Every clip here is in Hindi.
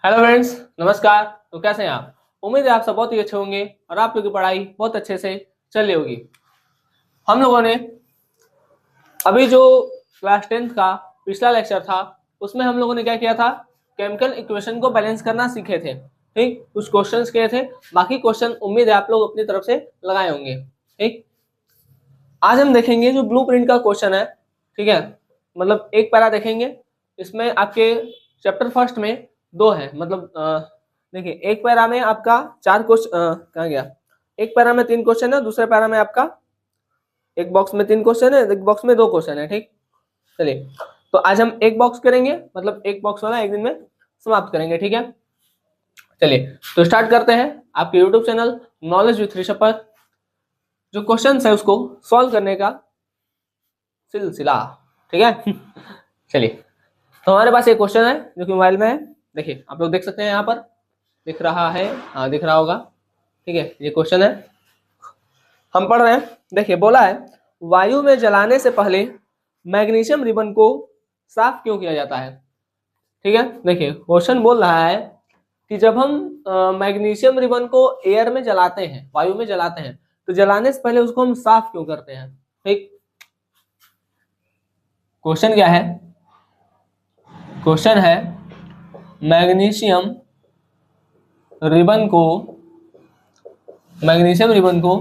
हेलो फ्रेंड्स, नमस्कार। तो कैसे हैं आप? उम्मीद है आप सब बहुत ही अच्छे होंगे और आप लोगों की पढ़ाई बहुत अच्छे से चल रही होगी। हम लोगों ने अभी जो क्लास 10th का पिछला लेक्चर था उसमें हम लोगों ने क्या किया था, केमिकल इक्वेशन को बैलेंस करना सीखे थे। ठीक, कुछ क्वेश्चंस किए थे, बाकी क्वेश्चन उम्मीद है आप लोग अपनी तरफ से लगाए होंगे। ठीक, आज हम देखेंगे जो ब्लूप्रिंट का क्वेश्चन है। ठीक है, मतलब एक पैरा देखेंगे। इसमें आपके चैप्टर फर्स्ट में दो है, मतलब देखिए एक पैरा में आपका चार क्वेश्चन, कहाँ गया, एक पैरा में 3 क्वेश्चन है, दूसरे पैरा में आपका एक बॉक्स में 3 क्वेश्चन है, एक बॉक्स में 2 क्वेश्चन है। ठीक, चलिए तो आज हम एक बॉक्स करेंगे, मतलब एक बॉक्स वाला एक दिन में समाप्त करेंगे। ठीक है, चलिए तो स्टार्ट करते हैं आपके YouTube channel knowledge with Rishabh पर जो क्वेश्चन है उसको सॉल्व करने का सिलसिला। ठीक है चलिए, तो हमारे पास एक क्वेश्चन है जो कि मोबाइल में है। देखिए आप लोग देख सकते हैं, यहाँ पर दिख रहा है, हाँ दिख रहा होगा। ठीक है, ये क्वेश्चन है, हम पढ़ रहे हैं। देखिए बोला है, वायु में जलाने से पहले मैग्नीशियम रिबन को साफ क्यों किया जाता है। ठीक है, देखिए क्वेश्चन बोल रहा है कि जब हम मैग्नीशियम रिबन को एयर में जलाते हैं, वायु में जलाते हैं, तो जलाने से पहले उसको हम साफ क्यों करते हैं। ठीक, क्वेश्चन क्या है, क्वेश्चन है मैग्नीशियम रिबन को, मैग्नीशियम रिबन को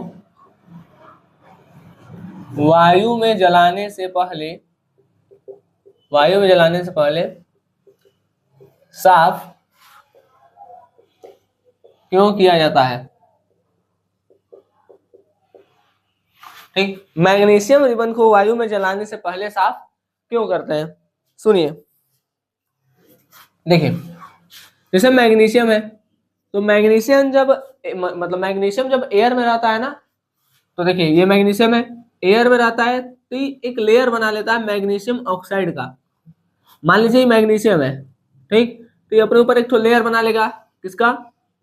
वायु में जलाने से पहले, वायु में जलाने से पहले साफ क्यों किया जाता है। ठीक, मैग्नीशियम रिबन को वायु में जलाने से पहले साफ क्यों करते हैं, सुनिए। देखिए जैसे मैग्नीशियम है, तो मैग्नीशियम जब मतलब मैग्नीशियम जब एयर में रहता है ना, तो देखिए ये मैग्नीशियम है, एयर में रहता है तो ये एक लेयर बना लेता है मैग्नीशियम ऑक्साइड का। मान लीजिए ये मैग्नीशियम है, ठीक, तो ये अपने ऊपर एक तो लेयर बना लेगा, किसका,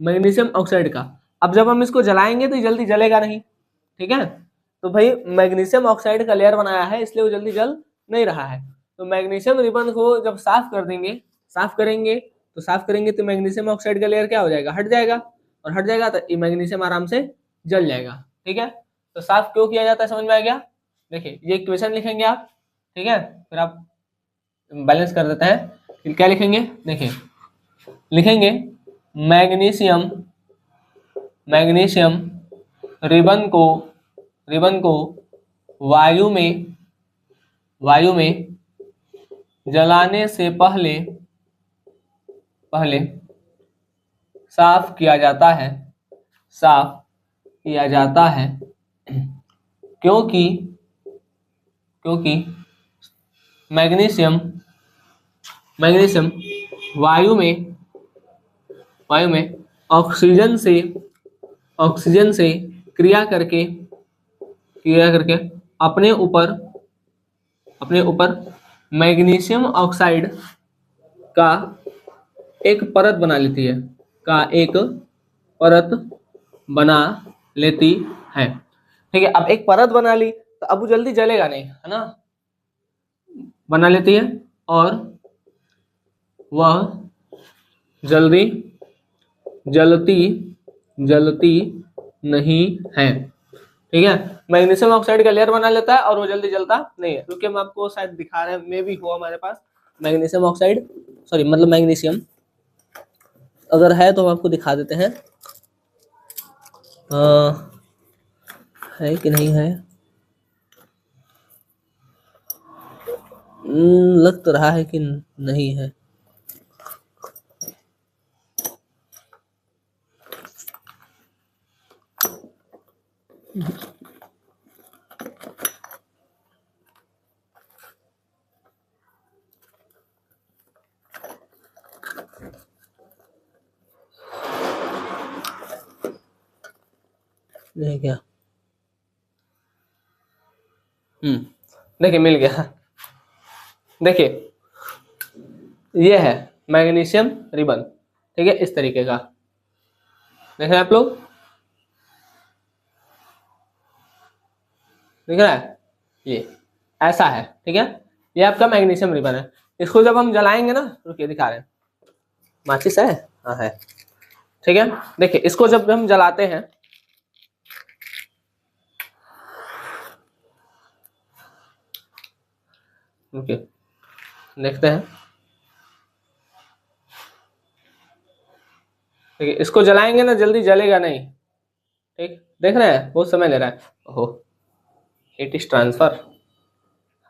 मैग्नीशियम ऑक्साइड का। अब जब हम इसको जलाएंगे तो ये जल्दी जलेगा नहीं। ठीक है, तो भाई मैग्नीशियम ऑक्साइड का लेयर बनाया है इसलिए वो जल्दी जल नहीं रहा है। तो मैग्नीशियम रिबन को जब साफ कर देंगे, साफ करेंगे तो मैग्नीशियम ऑक्साइड का लेयर क्या हो जाएगा, हट जाएगा, और हट जाएगा तो ये मैग्नीशियम आराम से जल जाएगा। ठीक है, तो साफ क्यों किया जाता है समझ में आ गया। देखिए ये इक्वेशन लिखेंगे आप, ठीक है, फिर आप बैलेंस कर देते हैं। क्या लिखेंगे, देखिए लिखेंगे मैग्नीशियम, मैग्नीशियम रिबन को, रिबन को वायु में, वायु में जलाने से पहले, पहले साफ किया जाता है, साफ किया जाता है, क्योंकि, क्योंकि मैग्नीशियम, मैग्नीशियम वायु में, वायु में ऑक्सीजन से, ऑक्सीजन से क्रिया करके, क्रिया करके अपने ऊपर, अपने ऊपर मैग्नीशियम ऑक्साइड का एक परत बना लेती है, का एक परत बना लेती है। ठीक है, अब एक परत बना ली तो अब वो जल्दी जलेगा नहीं, है ना, बना लेती है और वह जल्दी जलती, जलती नहीं है। ठीक है, मैग्नीशियम ऑक्साइड का लेयर बना लेता है और वो जल्दी जलता नहीं है। क्योंकि हम आपको शायद दिखा रहे हैं, मे भी हो हमारे पास मैग्नीशियम ऑक्साइड, सॉरी मतलब मैग्नीशियम अगर है तो हम आपको दिखा देते हैं, है कि नहीं है, लग तो रहा है कि नहीं है। नहीं क्या, देखिए मिल गया। देखिए ये है मैग्नीशियम रिबन, ठीक है, इस तरीके का देख रहे हैं आप लोग, दिख रहा है, ये ऐसा है। ठीक है, ये आपका मैग्नीशियम रिबन है। इसको जब हम जलाएंगे ना, रुकिए दिखा रहे हैं, माचिस है, हाँ है, ठीक है। देखिए इसको जब हम जलाते हैं, ओके देखते हैं, देखिए इसको जलाएंगे ना जल्दी जलेगा नहीं, ठीक, देख रहे हैं बहुत समय ले रहा है। ओहो, हीट इज ट्रांसफर,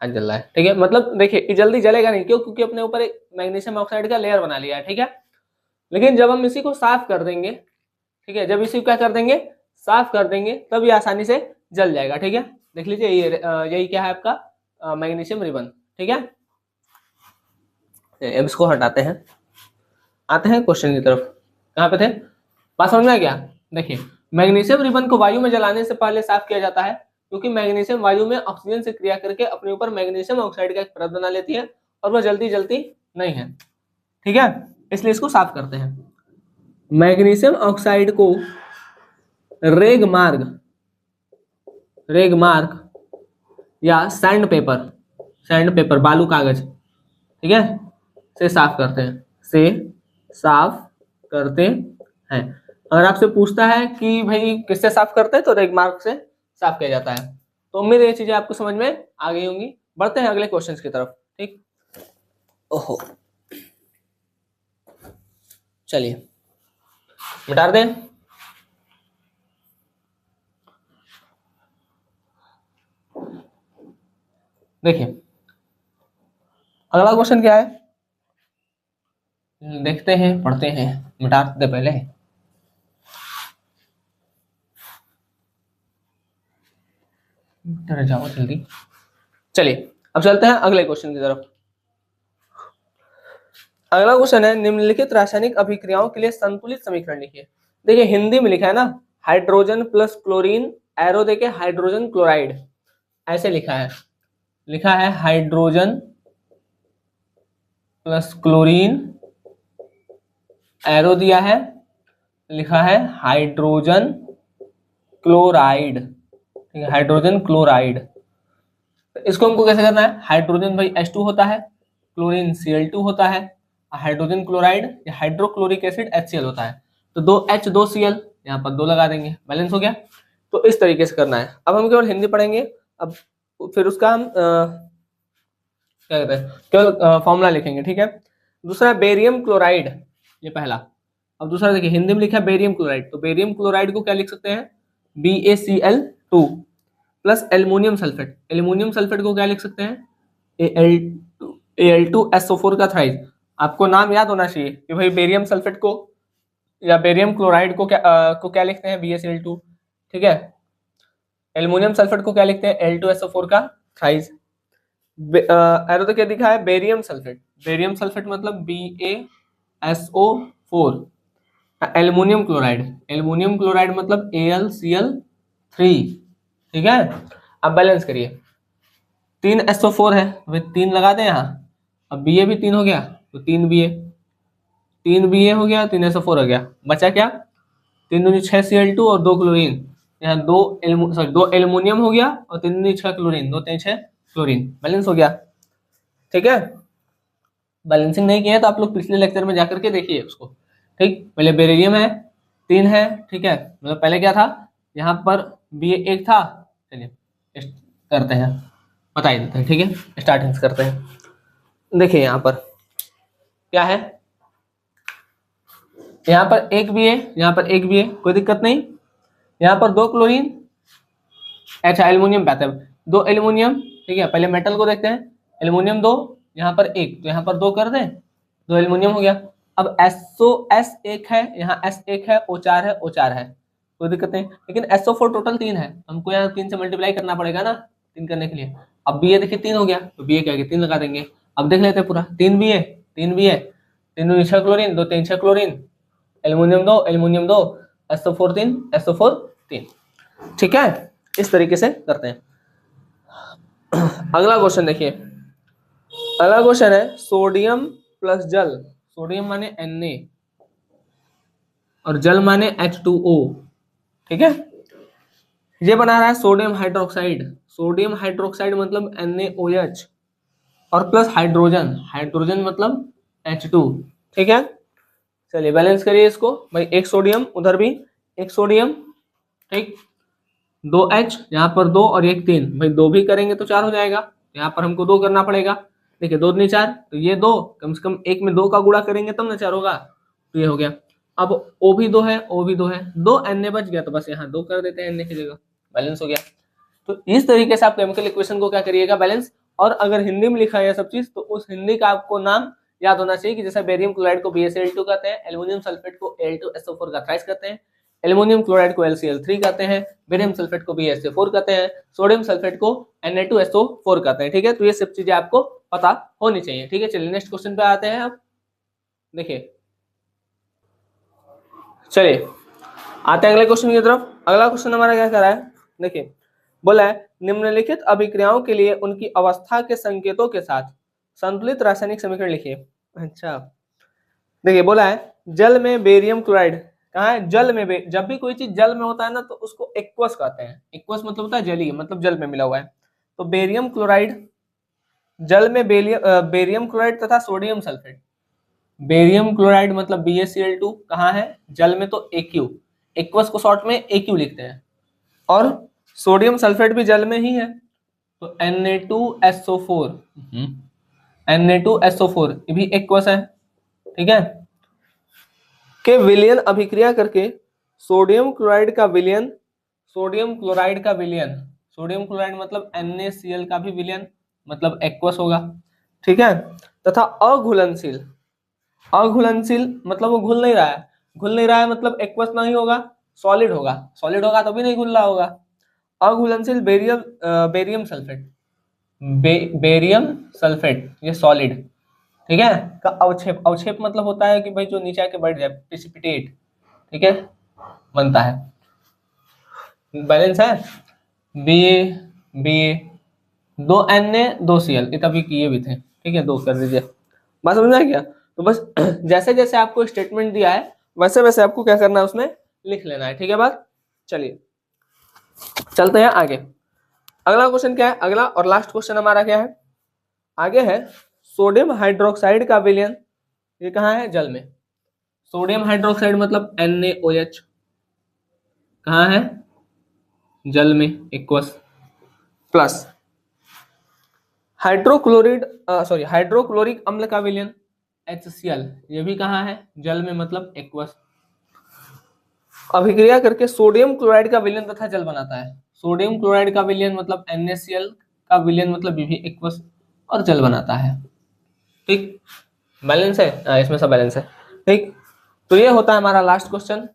हाँ जल रहा है, ठीक है। मतलब देखिए ये जल्दी जलेगा नहीं, क्यों? क्योंकि अपने ऊपर एक मैग्नीशियम ऑक्साइड का लेयर बना लिया है, ठीक है। लेकिन जब हम इसी को साफ कर देंगे, ठीक है, जब इसी को क्या कर देंगे, साफ कर देंगे, तब ये आसानी से जल जाएगा, ठीक है। देख लीजिए ये यही क्या है आपका मैग्नीशियम रिबन, ठीक है। अब इसको हटाते हैं, आते हैं क्वेश्चन की तरफ। कहाँ पे थे, बात समझ में आ गया। देखिए मैग्नीशियम रिबन को वायु में जलाने से पहले साफ किया जाता है, क्योंकि मैग्नीशियम वायु में ऑक्सीजन से क्रिया करके अपने ऊपर मैग्नीशियम ऑक्साइड का एक परत बना लेती है और वह जल्दी जलती नहीं है, ठीक है, इसलिए इसको साफ करते हैं। मैग्नीशियम ऑक्साइड को रेगमार्क या सैंड पेपर बालू कागज, ठीक है, से साफ करते हैं, हैं। अगर आपसे पूछता है कि भाई किससे साफ करते हैं, तो रेगमार्क से साफ किया जाता है। तो उम्मीद है ये चीजें आपको समझ में आ गई होंगी। बढ़ते हैं अगले क्वेश्चन की तरफ, ठीक। ओहो, चलिए मिटा दें। देखिए अगला क्वेश्चन क्या है, देखते हैं, पढ़ते हैं, मिटा दे पहले। जाओ जल्दी, चलिए अब चलते हैं अगले क्वेश्चन की तरफ। अगला क्वेश्चन है, निम्नलिखित रासायनिक अभिक्रियाओं के लिए संतुलित समीकरण लिखिए। देखिए हिंदी में लिखा है ना, हाइड्रोजन प्लस क्लोरीन, एरो देके हाइड्रोजन क्लोराइड, ऐसे लिखा है हाइड्रोजन प्लस क्लोरीन, एरो दिया है, लिखा है हाइड्रोजन क्लोराइड, ठीक है, हाइड्रोजन क्लोराइड। इसको हमको कैसे करना है, हाइड्रोजन भाई H2 होता है, क्लोरीन Cl2 होता है, हाइड्रोजन क्लोराइड या हाइड्रोक्लोरिक एसिड HCl होता है, तो 2H 2Cl, यहाँ पर 2 लगा देंगे, बैलेंस हो गया। तो इस तरीके से करना है। अब हम केवल हिंदी पढ़ेंगे, अब फिर उसका हम क्या कहते हैं, केवल फॉर्मूला लिखेंगे, ठीक है। दूसरा बेरियम क्लोराइड, ये पहला। अब दूसरा देखिए हिंदी में लिखा है बेरियम क्लोराइड, तो बेरियम क्लोराइड को क्या लिख सकते हैं, BaCl2 plus aluminium sulphate, aluminium sulphate को क्या लिख सकते हैं, Al2SO4 का थ्राइस। आपको नाम याद होना चाहिए कि भाई बेरियम सल्फेट को या बेरियम क्लोराइड को क्या लिखते हैं, BaCl2, ठीक है। एल्युमिनियम सल्फेट को क्या लिखते हैं, Al2SO4 का थ्राइस। एरो तो क्या दिखा है, बेरियम सल्फेट मतलब BaSO4। एल्युमिनियम क्लोराइड मतलब AlCl3, ठीक है। अब बैलेंस करिए, 3 SO4 है, वे 3 लगा दें यहाँ, अब Ba भी 3 हो गया, तो 3 Ba हो गया, 3 SO4 हो गया, बचा क्या, 3 दूनी 6 Cl2 और 2 क्लोरीन, यहाँ 2 एल्युमिनियम हो गया और 3 दूनी 6 क्लोरीन, 2 3 6 क्लोरीन, बैलेंस हो गया, ठीक है। बैलेंसिंग नहीं किया तो आप लोग पिछले लेक्चर में जाकर के देखिए उसको, ठीक। पहले बेरिलियम है 3 है, ठीक है, मतलब पहले क्या था, यहाँ पर Ba1 था, चलिए करते हैं, बता ही देते हैं, ठीक है, स्टार्टिंग से करते हैं। देखिए यहाँ पर क्या है, यहाँ पर एक भी है, यहाँ पर एक भी है, कोई दिक्कत नहीं। यहाँ पर 2 क्लोरीन, अच्छा एल्युमिनियम पे आता है, 2 एल्युमिनियम, ठीक है। पहले मेटल को देखते हैं, एल्युमिनियम 2, यहाँ पर 1, तो यहाँ पर 2 कर दें, 2 एल्युमिनियम हो गया। अब S1 है, यहाँ S1 है, O4 है, O4 है, कोई दिक्कत नहीं। लेकिन SO4 टोटल 3 है, हमको यहाँ 3 से मल्टीप्लाई करना पड़ेगा ना, 3 करने के लिए। अब Ba देखिए 3 हो गया, तो Ba क्या 3 लगा देंगे। अब देख लेते हैं पूरा, 3 भी है, 3 6 क्लोरीन, 2 3 6 क्लोरीन, एल्युमिनियम 2, SO4 3, ठीक है। इस तरीके से करते हैं। अगला क्वेश्चन देखिए, अगला क्वेश्चन है सोडियम प्लस जल, सोडियम माने Na और जल माने H2O, ठीक है। ये बना रहा है सोडियम हाइड्रोक्साइड मतलब NaOH और प्लस हाइड्रोजन मतलब H2, ठीक है। चलिए बैलेंस करिए इसको भाई, एक सोडियम, उधर भी एक सोडियम, ठीक, 2H, यहाँ पर 2 और एक 3, भाई 2 भी करेंगे तो 4 हो जाएगा, यहाँ पर हमको 2 करना पड़ेगा। देखिए 2 दूनी 4, तो ये 2 कम से कम एक में 2 का गुणा करेंगे तब ना 4 होगा, तो ये हो गया। अब O भी 2 है, O भी 2 है, 2 Na बच गया तो बस यहाँ 2 कर देते हैं Na की जगह, बैलेंस हो गया। तो इस तरीके से आप केमिकल इक्वेशन को क्या करिएगा, बैलेंस। और अगर हिंदी में लिखा है सब चीज तो उस हिंदी का आपको नाम याद होना चाहिए कि जैसे बेरियम क्लोराइड को BaCl2 कहते हैं, एल्युमिनियम सल्फेट को Al2SO4 का थ्राइस कहते हैं, एल्युमिनियम क्लोराइड को LCl3 कहते हैं, बेरियम सल्फेट को BaSO4 कहते हैं, सोडियम सल्फेट को Na2SO4 कहते हैं, ठीक है। तो ये सब चीजें आपको पता होनी चाहिए, ठीक है। चलिए नेक्स्ट क्वेश्चन पे आते हैं। अब देखिए, चलिए आते हैं अगले क्वेश्चन की तरफ। अगला क्वेश्चन हमारा क्या कर रहा है, देखिए बोला है निम्नलिखित अभिक्रियाओं के लिए उनकी अवस्था के संकेतों के साथ संतुलित रासायनिक समीकरण लिखिए। अच्छा, देखिए बोला है जल में बेरियम क्लोराइड, कहाँ है, जल में। जब भी कोई चीज जल में होता है ना तो उसको एक्वस कहते हैं। एक्वस मतलब होता है जलीय, मतलब जल में मिला हुआ है। तो बेरियम क्लोराइड, जल में बेरियम क्लोराइड तथा सोडियम सल्फेट। बेरियम क्लोराइड मतलब BaCl2 कहाँ है, जल में, तो Aq, एक्वस को शॉर्ट में Aq लिखते हैं। और सोडियम सल्फेट भी जल में ही है, तो Na2SO4, Na2SO4 ये भी एक्वस है, ठीक है। के विलयन अभिक्रिया करके सोडियम क्लोराइड का विलयन, सोडियम क्लोराइड का विलयन, सोडियम क्लोराइड मतलब NaCl का भी विलयन, मतलब एक्वस होगा, ठीक है। तथा अघुलनशील, अघुलनशील मतलब वो घुल नहीं रहा है, घुल नहीं रहा है मतलब एक्वस नहीं होगा, सॉलिड होगा, सॉलिड होगा तो भी नहीं घुल रहा होगा। अघुलनशील बेरियम सल्फेट, बेरियम सल्फेट ये सॉलिड, ठीक है। का अवक्षेप, अवक्षेप मतलब होता है कि भाई जो नीचे आके बैठ जाए, प्रेसिपिटेट, ठीक है, बनता है। बैलेंस है बी ए 2 Na 2 Cl, ये तभी किए भी थे, ठीक है, 2 कर दीजिए। बात समझ में आ गया। तो बस जैसे जैसे आपको स्टेटमेंट दिया है वैसे वैसे आपको क्या करना है उसमें लिख लेना है, ठीक है बात। चलिए चलते हैं आगे। अगला क्वेश्चन क्या है, अगला और लास्ट क्वेश्चन हमारा क्या है, आगे है सोडियम हाइड्रोक्साइड का विलयन, ये कहाँ है, जल में। सोडियम हाइड्रोक्साइड मतलब NaOH, कहाँ है, जल में, एक्वस। प्लस हाइड्रोक्लोरिक अम्ल का विलयन HCl, ये भी कहाँ है, जल में, मतलब एक्वस। अभिक्रिया करके सोडियम क्लोराइड का विलयन तथा जल बनाता है। सोडियम क्लोराइड का विलयन मतलब NaCl का विलयन मतलब भी एक्वस और जल बनाता है, ठीक। बैलेंस है, इसमें सब बैलेंस है, ठीक। तो ये होता है हमारा लास्ट क्वेश्चन,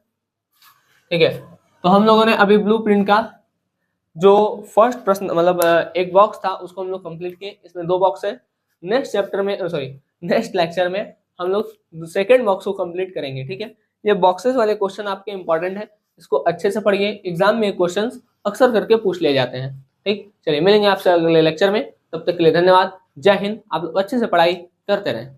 ठीक है। तो हम लोगों ने अभी ब्लूप्रिंट का जो फर्स्ट प्रश्न मतलब एक बॉक्स था उसको हम लोग कंप्लीट किए, इसमें 2 बॉक्स है। नेक्स्ट चैप्टर में, सॉरी नेक्स्ट लेक्चर में हम लोग सेकेंड बॉक्स को कंप्लीट करेंगे, ठीक है। ये बॉक्सेस वाले क्वेश्चन आपके इंपॉर्टेंट है, इसको अच्छे से पढ़िए, एग्जाम में क्वेश्चन अक्सर करके पूछ लिए जाते हैं, ठीक। चलिए मिलेंगे आपसे अगले लेक्चर में, तब तक के लिए धन्यवाद, जय हिंद। आप लोग अच्छे से पढ़ाई करते रहें।